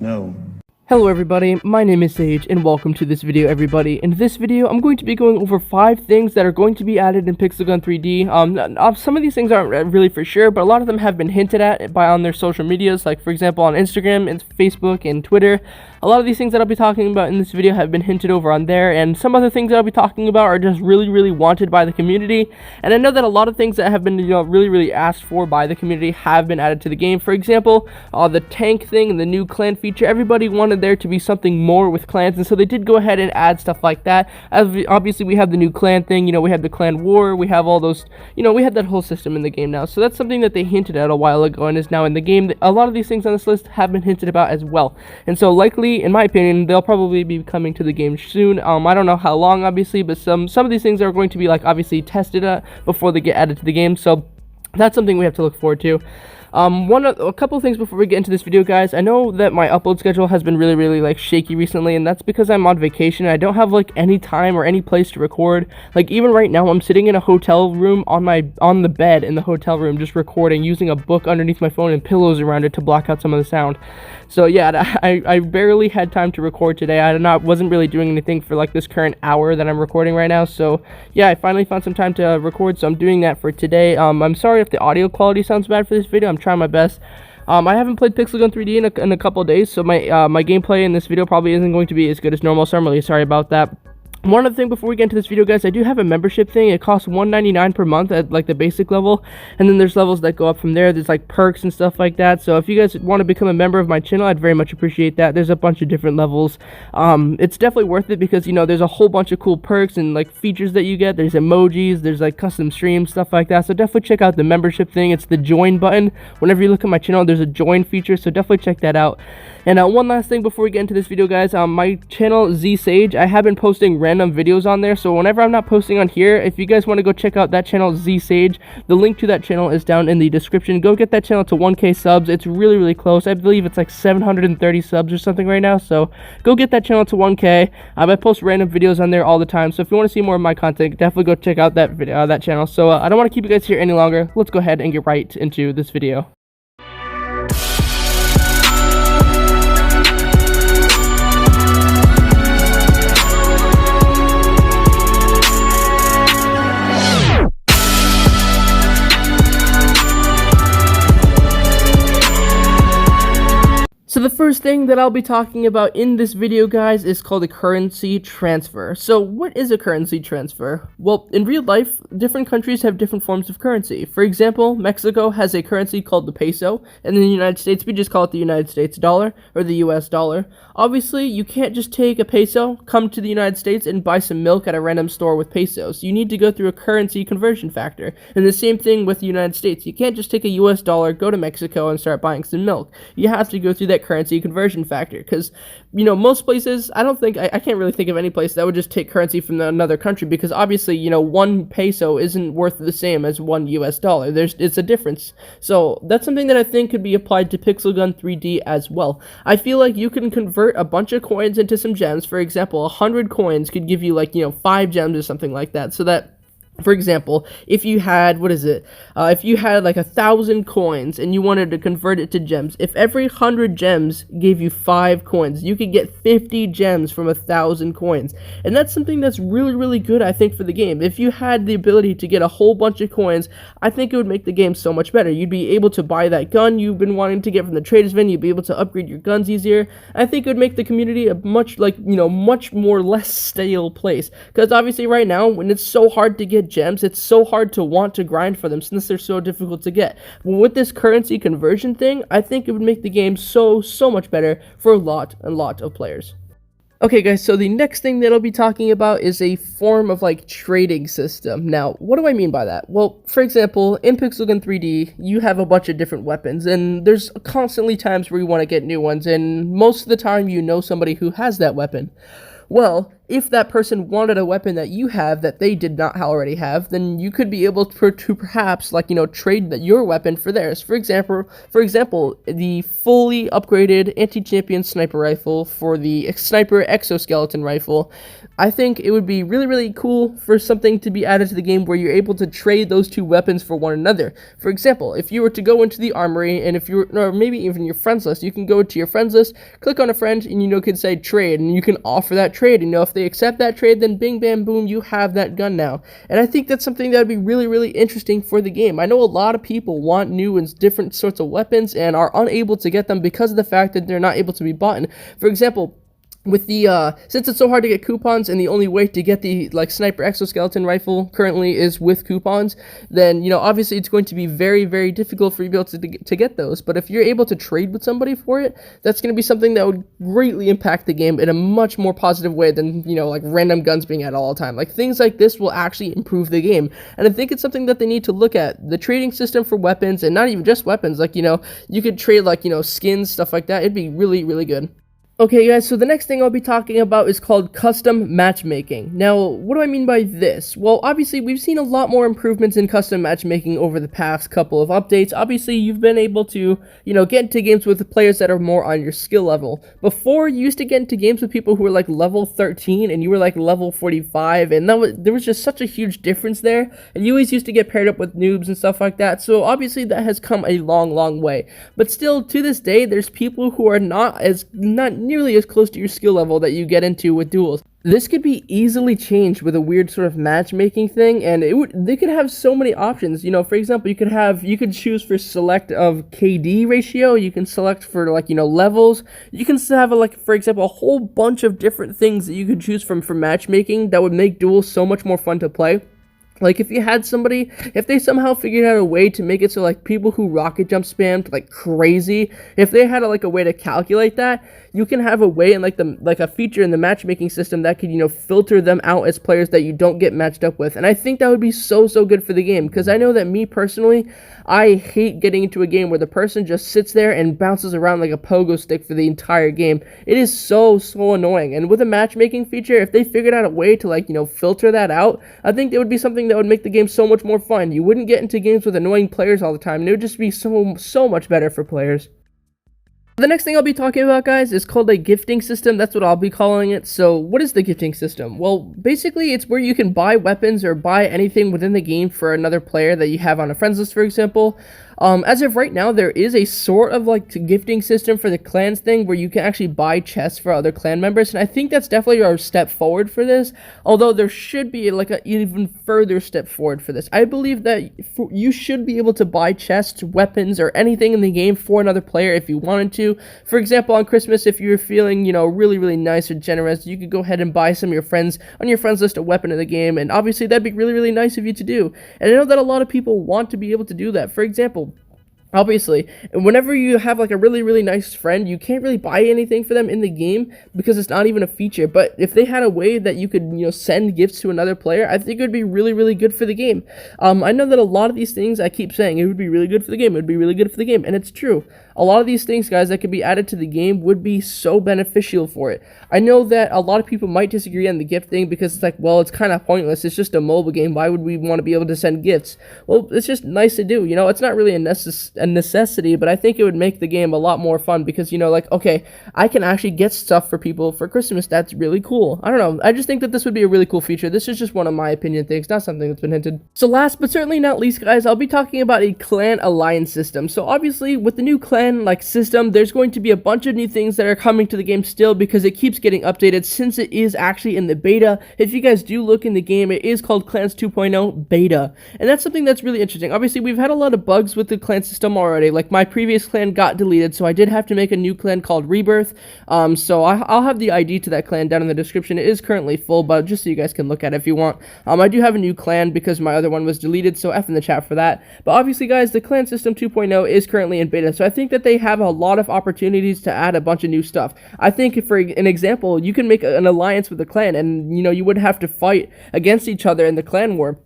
No. Hello everybody, my name is Sage, and welcome to this video everybody. In this video, I'm going to be going over 5 things that are going to be added in Pixel Gun 3D. Some of these things aren't really for sure, but a lot of them have been hinted at on their social medias, like for example on Instagram, and Facebook, and Twitter. A lot of these things that I'll be talking about in this video have been hinted over on there, and some other things that I'll be talking about are just really wanted by the community. And I know that a lot of things that have been really asked for by the community have been added to the game. For example, the tank thing and the new clan feature, everybody wanted there to be something more with clans, and so they did go ahead and add stuff like that. Obviously we have the new clan thing, we have the clan war, we have all those, we have that whole system in the game now. So that's something that they hinted at a while ago and is now in the game. A lot of these things on this list have been hinted about as well, and so likely, in my opinion, they'll probably be coming to the game soon. I don't know how long, obviously, but some of these things are going to be obviously tested before they get added to the game, so that's something we have to look forward to. A couple of things before we get into this video, guys. I know that my upload schedule has been really shaky recently, and that's because I'm on vacation. I don't have any time or any place to record. Even right now, I'm sitting in a hotel room on the bed in the hotel room, just recording, using a book underneath my phone and pillows around it to block out some of the sound. So yeah, I barely had time to record today. Wasn't really doing anything for this current hour that I'm recording right now. So yeah, I finally found some time to record, so I'm doing that for today. I'm sorry if the audio quality sounds bad for this video. I'm trying my best. I haven't played Pixel Gun 3D in a couple days, so my gameplay in this video probably isn't going to be as good as normal, so I'm really sorry about that. One other thing before we get into this video, guys, I do have a membership thing. It costs $1.99 per month at the basic level, and then there's levels that go up from there. There's perks and stuff like that. So if you guys want to become a member of my channel, I'd very much appreciate that. There's a bunch of different levels. It's definitely worth it because there's a whole bunch of cool perks and features that you get. There's emojis, there's custom streams, stuff like that. So definitely check out the membership thing. It's the join button. Whenever you look at my channel, there's a join feature, so definitely check that out. And one last thing before we get into this video, guys, my channel ZSage, I have been posting random videos on there, so whenever I'm not posting on here, if you guys want to go check out that channel, ZSage, the link to that channel is down in the description. Go get that channel to 1K subs. It's really close. I believe it's 730 subs or something right now, so go get that channel to 1K. I post random videos on there all the time, so if you want to see more of my content, definitely go check out that video, that channel. So I don't want to keep you guys here any longer. Let's go ahead and get right into this video. So the first thing that I'll be talking about in this video, guys, is called a currency transfer. So what is a currency transfer? Well, in real life, different countries have different forms of currency. For example, Mexico has a currency called the peso, and in the United States, we just call it the United States dollar, or the US dollar. Obviously, you can't just take a peso, come to the United States, and buy some milk at a random store with pesos. You need to go through a currency conversion factor. And the same thing with the United States. You can't just take a US dollar, go to Mexico, and start buying some milk. You have to go through that currency conversion factor, because most places, I can't really think of any place that would just take currency from another country, because obviously 1 peso isn't worth the same as 1 US dollar. It's a difference. So that's something that I think could be applied to Pixel Gun 3D as well. I feel like you can convert a bunch of coins into some gems. For example, 100 coins could give you 5 gems or something like that, so that, for example, if you had, if you had 1,000 coins and you wanted to convert it to gems, if every 100 gems gave you 5 coins, you could get 50 gems from 1,000 coins. And that's something that's really good, I think, for the game. If you had the ability to get a whole bunch of coins, I think it would make the game so much better. You'd be able to buy that gun you've been wanting to get from the traders bin. You'd be able to upgrade your guns easier. I think it would make the community a much more less stale place. Because obviously right now, when it's so hard to get gems, it's so hard to want to grind for them since they're so difficult to get. With this currency conversion thing, I think it would make the game so much better for a lot of players. Okay, guys, so the next thing that I'll be talking about is a form of trading system. Now, what do I mean by that? Well, for example, in Pixel Gun 3D, you have a bunch of different weapons, and there's constantly times where you want to get new ones, and most of the time you know somebody who has that weapon. Well, if that person wanted a weapon that you have that they did not already have, then you could be able to perhaps, like, trade your weapon for theirs. For example, the fully upgraded anti-champion sniper rifle for the sniper exoskeleton rifle. I think it would be really, really cool for something to be added to the game where you're able to trade those two weapons for one another. For example, if you were to go into the armory, and or maybe even your friends list, you can go to your friends list, click on a friend, and could say trade, and you can offer that trade. If they accept that trade, then bing, bam, boom, you have that gun now. And I think that's something that would be really, really interesting for the game. I know a lot of people want new and different sorts of weapons and are unable to get them because of the fact that they're not able to be bought. For example, with the since it's so hard to get coupons, and the only way to get the sniper exoskeleton rifle currently is with coupons, then obviously it's going to be very, very difficult for you to be able to get those. But if you're able to trade with somebody for it, that's going to be something that would greatly impact the game in a much more positive way than random guns being at all the time. Things like this will actually improve the game, and I think it's something that they need to look at. The trading system for weapons, and not even just weapons, you could trade skins, stuff like that. It'd be really, really good. Okay guys, so the next thing I'll be talking about is called custom matchmaking. Now, what do I mean by this? Well, obviously we've seen a lot more improvements in custom matchmaking over the past couple of updates. Obviously, you've been able to, get into games with players that are more on your skill level. Before, you used to get into games with people who were level 13 and you were level 45, and there was just such a huge difference there, and you always used to get paired up with noobs and stuff like that. So obviously that has come a long, long way. But still, to this day, there's people who are not nearly as close to your skill level that you get into with duels. This could be easily changed with a weird sort of matchmaking thing, and they could have so many options. For example, you could choose for select of KD ratio, you can select for levels, you can have for example, a whole bunch of different things that you could choose from for matchmaking that would make duels so much more fun to play. If you had somebody, if they somehow figured out a way to make it so people who rocket jump spammed crazy, if they had a way to calculate that, you can have a way in a feature in the matchmaking system that could filter them out as players that you don't get matched up with. And I think that would be so good for the game, because I know that me personally, I hate getting into a game where the person just sits there and bounces around like a pogo stick for the entire game. It is so annoying. And with a matchmaking feature, if they figured out a way to filter that out, I think it would be something that would make the game so much more fun. You wouldn't get into games with annoying players all the time, and it would just be so much better for players. The next thing I'll be talking about, guys, is called a gifting system. That's what I'll be calling it. So what is the gifting system? Well, basically it's where you can buy weapons or buy anything within the game for another player that you have on a friends list, for example. As of right now, there is a sort of gifting system for the clans thing where you can actually buy chests for other clan members, and I think that's definitely a step forward for this, although there should be an even further step forward for this. I believe that you should be able to buy chests, weapons, or anything in the game for another player if you wanted to. For example, on Christmas, if you're feeling, really nice or generous, you could go ahead and buy some of your friends on your friends list a weapon in the game, and obviously that'd be really nice of you to do. And I know that a lot of people want to be able to do that. For example, obviously, whenever you have a really nice friend, you can't really buy anything for them in the game because it's not even a feature. But if they had a way that you could send gifts to another player, I think it would be really good for the game. I know that a lot of these things, I keep saying it would be really good for the game, it would be really good for the game, and it's true. A lot of these things, guys, that could be added to the game would be so beneficial for it. I know that a lot of people might disagree on the gift thing because it's well, it's kind of pointless. It's just a mobile game. Why would we want to be able to send gifts? Well, it's just nice to do. It's not really a necessity, but I think it would make the game a lot more fun because, okay, I can actually get stuff for people for Christmas. That's really cool. I don't know. I just think that this would be a really cool feature. This is just one of my opinion things, not something that's been hinted. So last but certainly not least, guys, I'll be talking about a clan alliance system. So obviously, with the new clan system, there's going to be a bunch of new things that are coming to the game still because it keeps getting updated since it is actually in the beta. If you guys do look in the game, it is called Clans 2.0 Beta, and that's something that's really interesting. Obviously, we've had a lot of bugs with the clan system already. My previous clan got deleted, so I did have to make a new clan called Rebirth. So I'll have the ID to that clan down in the description. It is currently full, but just so you guys can look at it if you want. I do have a new clan because my other one was deleted, so F in the chat for that. But obviously, guys, the clan system 2.0 is currently in beta, so I think that they have a lot of opportunities to add a bunch of new stuff. I think, for an example, you can make an alliance with a clan, and you wouldn't have to fight against each other in the clan war.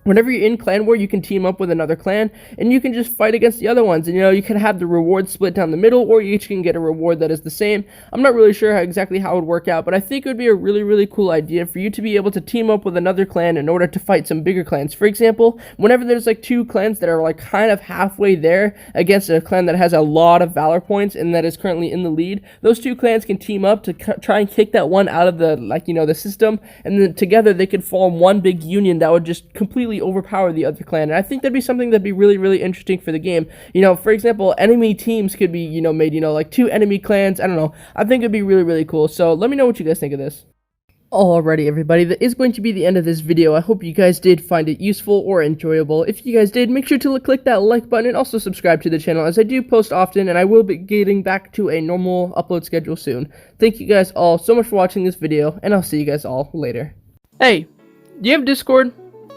whenever you're in clan war, you can team up with another clan, and you can just fight against the other ones. And, you can have the reward split down the middle, or you each can get a reward that is the same. I'm not really sure exactly how it would work out, but I think it would be a really, really cool idea for you to be able to team up with another clan in order to fight some bigger clans. For example, whenever there's, like, two clans that are, like, kind of halfway there against a clan that has a lot of valor points and that is currently in the lead, those two clans can team up to try and kick that one out of the, the system, and then together they could form one big union that would just completely overpower the other clan. And I think that'd be something that'd be really, really interesting for the game. For example, enemy teams could be, made, like 2 enemy clans. I don't know. I think it'd be really, really cool. So let me know what you guys think of this. Alrighty, everybody, that is going to be the end of this video. I hope you guys did find it useful or enjoyable. If you guys did, make sure to click that like button and also subscribe to the channel, as I do post often, and I will be getting back to a normal upload schedule soon. Thank you guys all so much for watching this video, and I'll see you guys all later. Hey, do you have Discord?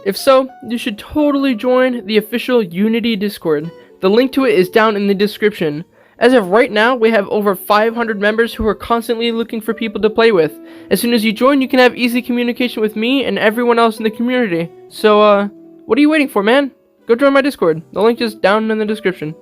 If so, you should totally join the official Unity Discord. The link to it is down in the description. As of right now, we have over 500 members who are constantly looking for people to play with. As soon as you join, you can have easy communication with me and everyone else in the community. So, what are you waiting for, man? Go join my Discord. The link is down in the description.